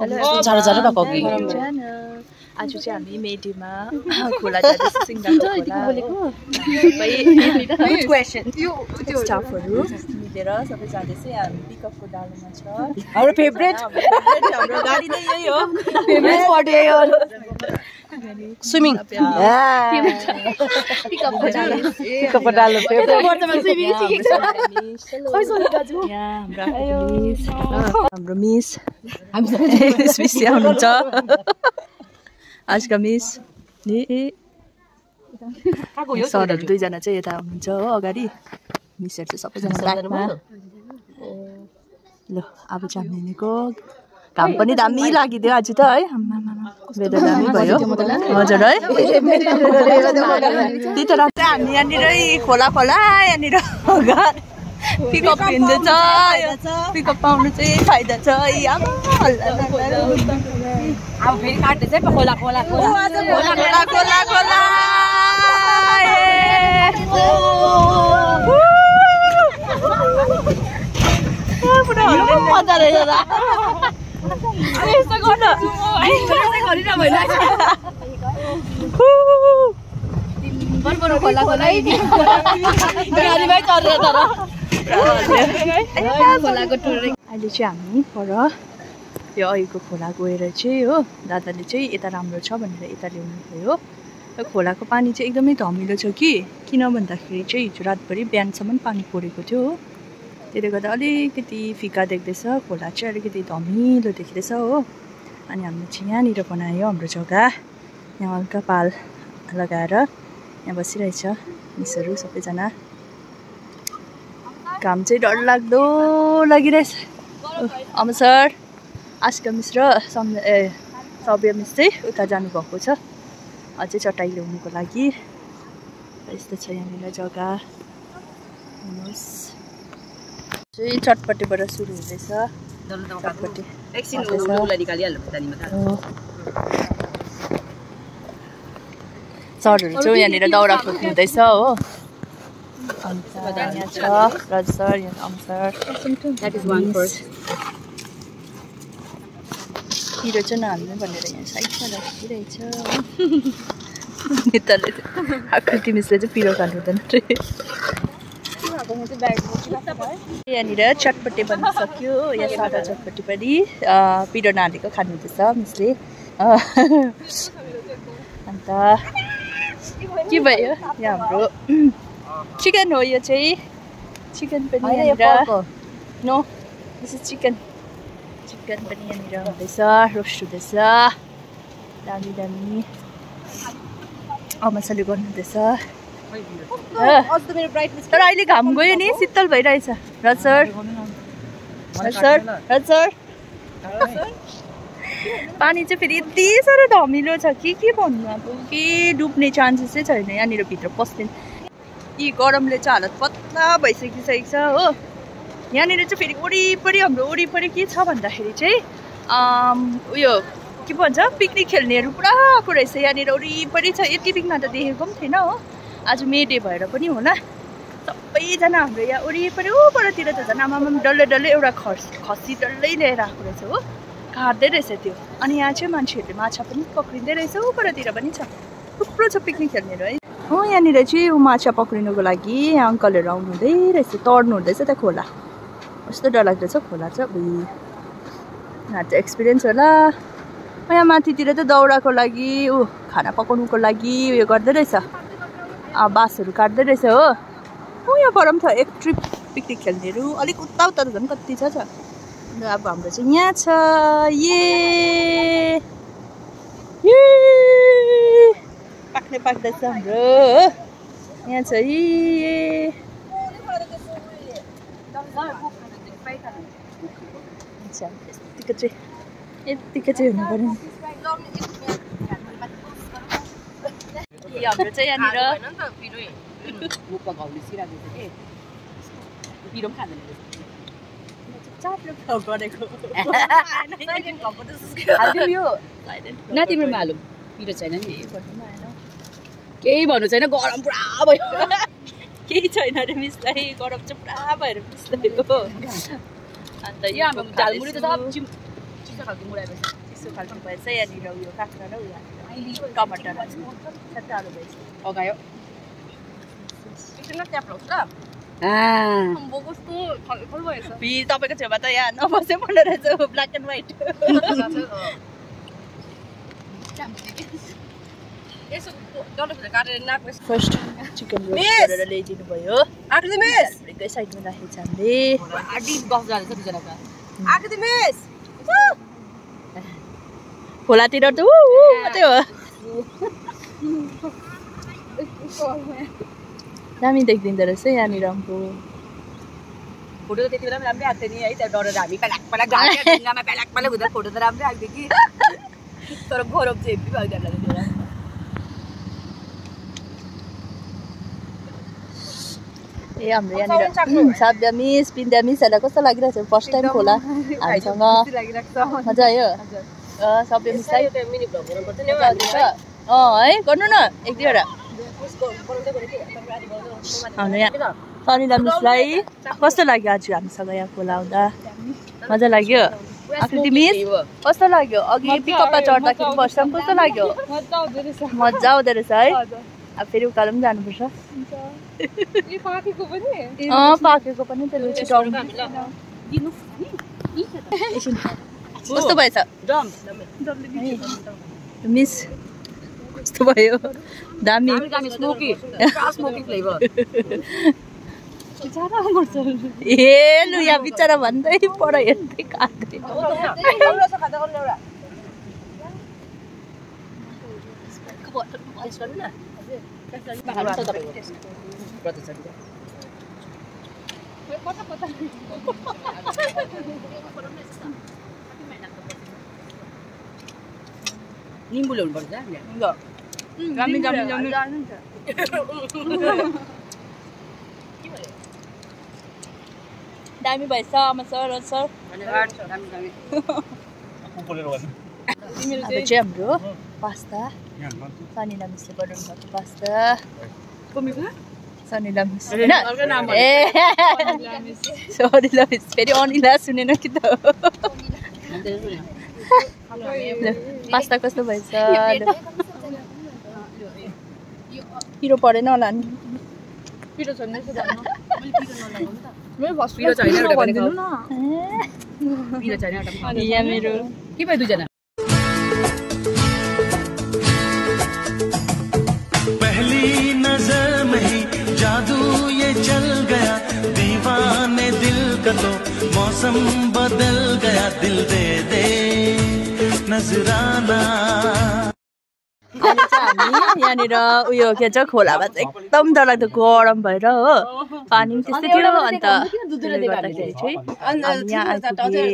झाडा भएको कि आज चाहिँ हामी मेडीमा खोला जाँदैछ सिङ्गापुर स्टाफहरू मिलेर सबै जाँदैछ हामी पिकअपको डालोमा छ हाम्रो फेभरेट हाम्रो गाडी नै यही हो फेभरेट स्पट यही हो स्विमिङ पिकअपको डालो हाम्रो मिस आउनुहुन्छ आजका मिस सरहरू दुईजना चाहिँ यता हुनुहुन्छ हो अगाडि मिसहरू चाहिँ सबैजना ब्याकमा ल अब चाहिँ हामी हिँडेको घाम पनि दामी लागिदियो आज त है वेदर दामी भयो हजुर है त्यही त हामी यहाँनिर खोला यहाँनिर पिकअप हिँड्दैछ पिकअप पाउनु चाहिँ फाइदा छ अब फेरि काट्दैछ खोला खोला मजा रहेछ अहिले चाहिँ हामी पर यो अहिलेको खोला गएर चाहिँ हो दादाले चाहिँ यता राम्रो छ भनेर यता ल्याउनु भयो र खोलाको पानी चाहिँ एकदमै धमिलो छ कि किन भन्दाखेरि चाहिँ हिजो रातभरि बिहानसम्म पानी परेको थियो हो त्यसले गर्दा अलिकति फिका देख्दैछ खोला चाहिँ अलिकति धमिलो देखिँदैछ हो अनि हामीले चाहिँ यहाँनिर बनायो हाम्रो जग्गा यहाँ हल्का पाल लगाएर यहाँ बसिरहेछ मिसहरू सबैजना घाम चाहिँ डरलाग्दो लागिरहेछ अमर सर आस्का मिस र सव्य मिस चाहिँ उता जानुभएको छ अझै चटाई ल्याउनुको लागि यस्तो छ यहाँनिर जग्गा हेर्नुहोस् चाहिँ चटपटेबाट सुरु हुँदैछ सरहरू चाहिँ यहाँनिर दाउरा खोज्नुहुँदैछ हो अन्त यहाँ छ राज सर यहाँ अम सर पिरो चाहिँ नहाल्नु भनेर यहाँ साइडमा राखिरहेछ नेताले आकृति मिसले चाहिँ पिरो खानु हुँदैन यहाँनिर चटपटे बन्न सक्यो यहाँ सादा चटपटे पनि पिरो नहालेको खानुहुँदैछ मिसले अन्त के भयो यहाँ हाम्रो चिकन हो यो चाहिँ चिकन पनि यहाँनिर नो दिस इज चिकन पनि यहाँनिर हुँदैछ रोस्ट हुँदैछ दामी दामी मसाले गर्नुहुँदैछ तर अहिले घाम गयो नि शीतल भइरहेछ राज सर पानी चाहिँ फेरि यति साह्रो धमिलो छ कि के भन्नु अब के डुब्ने चान्सेसै छैन यहाँनिर भित्र पस्दैन यी गरमले चाहिँ हालत पत्ला भइसकिसकेको छ हो यहाँनिर चाहिँ फेरि वरिपरि हाम्रो वरिपरि के छ भन्दाखेरि चाहिँ उयो के भन्छ पिकनिक खेल्नेहरू पुरा आएको रहेछ यहाँनिर वरिपरि छ यति बिघ्न त देखेको पनि थिएन हो आज मे डे भएर पनि होला सबैजना हाम्रो यहाँ वरिपरि ऊपरतिर त झन् आमामा डल्लै एउटा खसी डल्लै लिएर आएको रहेछ हो काट्दै रहेछ त्यो अनि यहाँ चाहिँ मान्छेहरूले माछा पनि पक्रिँदै रहेछ ऊपरतिर पनि छ थुप्रो छ पिकनिक खेल्नेहरू है हो यहाँनिर चाहिँ माछा पक्रिनुको लागि यहाँ अङ्कलहरू आउनुहुँदै रहेछ तर्नु हुँदैछ त खोला कस्तो डरलाग्दो छ खोला चाहिँ यहाँ चाहिँ एक्सपिरियन्स होला यहाँ माथितिर त दाउराको लागि खाना पकाउनुको लागि उयो गर्दै रहेछ बाँसहरू काट्दै रहेछ हो यहाँ पर पनि छ एक ट्रिप पिकनिक खेल्नेहरू अलिक उता त झन् कति छ अब हाम्रो चाहिँ यहाँ छ पाक्दैछ हाम्रो यहाँ छ यतिको चाहिँ हुनु पर्यो हाम्रो चाहिँ यहाँनिर तिम्रोमा हालौँ पिरो छैन नि केही भन्नु छैन गरम पुरा भयो केही छैन अरे मिसलाई गरम चाहिँ पुरा भएर मिसलाई हो अन्त यहाँ हाम्रो झालमुरी त सब चिसो खालको मुडाएपछि चिसो खालको भएछ यहाँनिर उयो काँक्रा र उयो टमाटर सट्टाहरू भएछ अगायो एकछिन ट्याप लाउँछु ल आम्बो कस्तो खलखल भएछ तपाईँको छेउमा त यहाँ नबसे पर्ने रहेछ black and white first chicken roast गरेर ल्याइदिनु भयो एकै साइडमा राखेको छ हामीले खोलातिर त मात्रै हो दामी देखिँदो रहेछ यहाँनिर हाम्रो फोटो त त्यति बेला पनि राम्रै आएको थियो नि है त्यहाँ डरेर हामी प्यालाक ढुङ्गामा प्यालाक हुँदा फोटो त राम्रै आएको थियो कि तर गरम चाहिँ हेभी भएको थियो ए हाम्रो यहाँनिर साब्या मिस पिन्द्या मिसहरूलाई कस्तो लागिरहेको छ फर्स्ट टाइम खोला हामीसँग मजा आयो सब्या मिसलाई है गर्नु न एक दुईवटा हाम्रो यहाँ सनिला मिसलाई कस्तो लाग्यो आज हामीसँग यहाँ खोला आउँदा मजा लाग्यो आकृति मिस कस्तो लाग्यो अघि पिकअपमा चढ्दाखेरि फर्स्ट टाइम कस्तो लाग्यो मजा आउँदो रहेछ है अब फेरि उकालो पनि जानुपर्छ पाकेको पनि त्यसले छिटाउनु कस्तो भएछ मिस कस्तो भयो दामी ए लु यहाँ बिचरा भन्दै पर हेर्दै काट्दै निम्बु ल्याउनु पर्छ दामी भएछ आमा सर सर अब चाहिँ हाम्रो पास्ता सनिला मिसले बनाउनु भएको पास्ता सनिला मिस होइन ए सनिला मिस फेरि अनिला सुनेन कि त पास्ता कस्तो भएछ पिरो परेन होला नि पिरो छैन यहाँ मेरो के भयो दुईजना पहली नजर में ही जादू ये चल गया दीवाने दिल का तो मौसम बदल गया दिल दे दे नजराना यहाँनिर उयो के भन्छ खोलामा चाहिँ एकदम डरलाग्दो गरम भएर हो पानी पनि त्यस्तै थियो अन्त त्यसले गर्दाखेरि चाहिँ यहाँ आइपुगे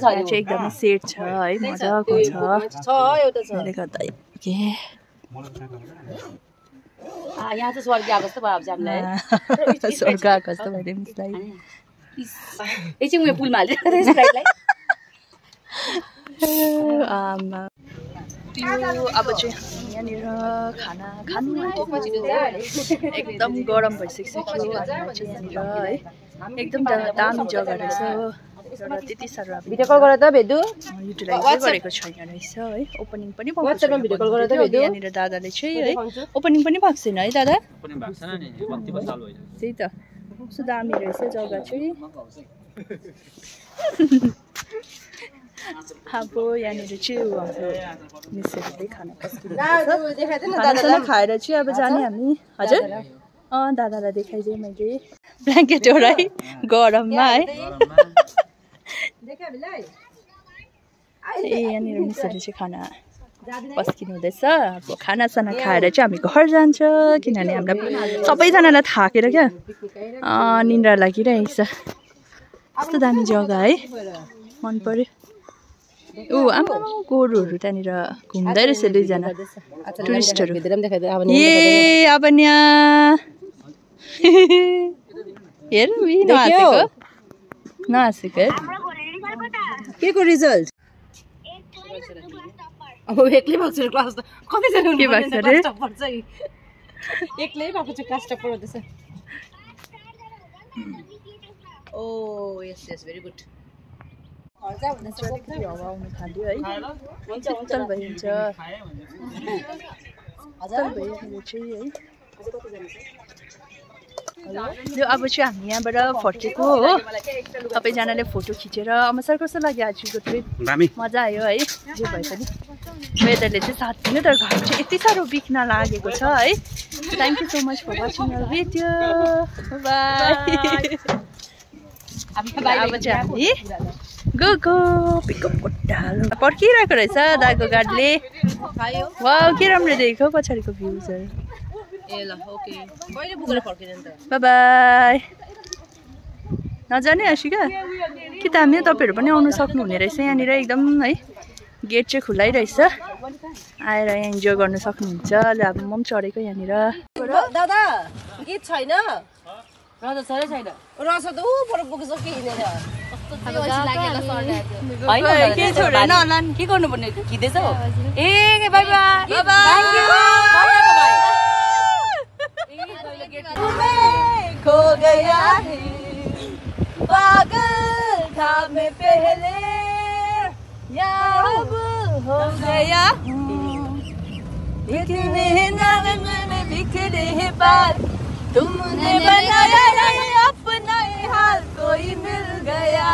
चाहिँ एकदमै सेट छ है मजाको छ त्यसले गर्दा के यहाँ चाहिँ स्वर्ग आएको जस्तो भयो हामीलाई स्वर्ग आएको जस्तो भयो मिसलाई एकछिन उयो पुलमा हाल्दै आमा अब चाहिँ यहाँनिर खाना खानु एकदम गरम भइसकिसक्यो यहाँनिर है एकदम दामी जग्गा रहेछ हो र त्यति साह्रो अब युटिलाइज गरेको छैन रहेछ है ओपनिङ पनि यहाँनिर दादाले चाहिँ है ओपनिङ पनि भएको छैन है दादा त्यही त कस्तो दामी रहेछ जग्गा चाहिँ अब यहाँनिर चाहिँ हाम्रो मिसहरूले खाना खाना खाएर चाहिँ अब जाने हामी हजुर दादालाई देखाइदिएँ मैले ब्ल्याङ्केट एउटा है गरममा है ए यहाँनिर मिसहरूले चाहिँ खाना पस्किनु हुँदैछ अब खानासाना खाएर चाहिँ हामी घर जान्छ किनभने हामीलाई सबैजनालाई थाकेर क्या निन्द्रा लागिरहेको छ कस्तो दामी जग्गा है मन पर्यो ऊ आमा गोरुहरू त्यहाँनिर घुम्दै रहेछ दुईजना टुरिस्टहरू ए अब यहाँ हेर नहाँसेको के को रिजल्ट अब एक्लै भएको छ क्लास त कतिजना के भएको छ रे एक्लै भएको छ क्लास टपर हुँदैछ ओ यस यस भेरी गुड अलिकति हावा आउनु थाल्यो है शीतल भइन्छ शीतल भइरहेको चाहिँ है यो अब चाहिँ हामी यहाँबाट फर्केको हो सबैजनाले फोटो खिचेर अमा सर कस्तो लाग्यो आजको ट्रिप मजा आयो है जे भए पनि वेदरले चाहिँ साथ दियो तर घर चाहिँ यति साह्रो बिग्न लागेको छ है thank you so much for watching our video bye अब चाहिँ हामी गो पिकअप कोट्टाल पर्खिरहेको रहेछ दाको गाडीले वाउ के राम्रो देखेको पछाडिको भ्यूजहरू बाई बाई नजाने आशिका कि त हामी तपाईँहरू पनि आउनु सक्नुहुने रहेछ यहाँनिर एकदम है गेट चाहिँ खुल्लै रहेछ आएर यहाँ इन्जोय गर्नु सक्नुहुन्छ ल अब म पनि चढेको यहाँनिर दादा गीत छैन रस छैन रस त ऊ पर पुगिसक्यो हिँडेर के छोडेन होला के गर्नुपर्ने खिच्दैछ ए बाई बाई थ्याङ्क यू खो गया है पागल था मैं पहले या अब हो गया बिखरे नगन में बिखरे हैं बाल तुमने बनाया है अपना हाल कोई मिल गया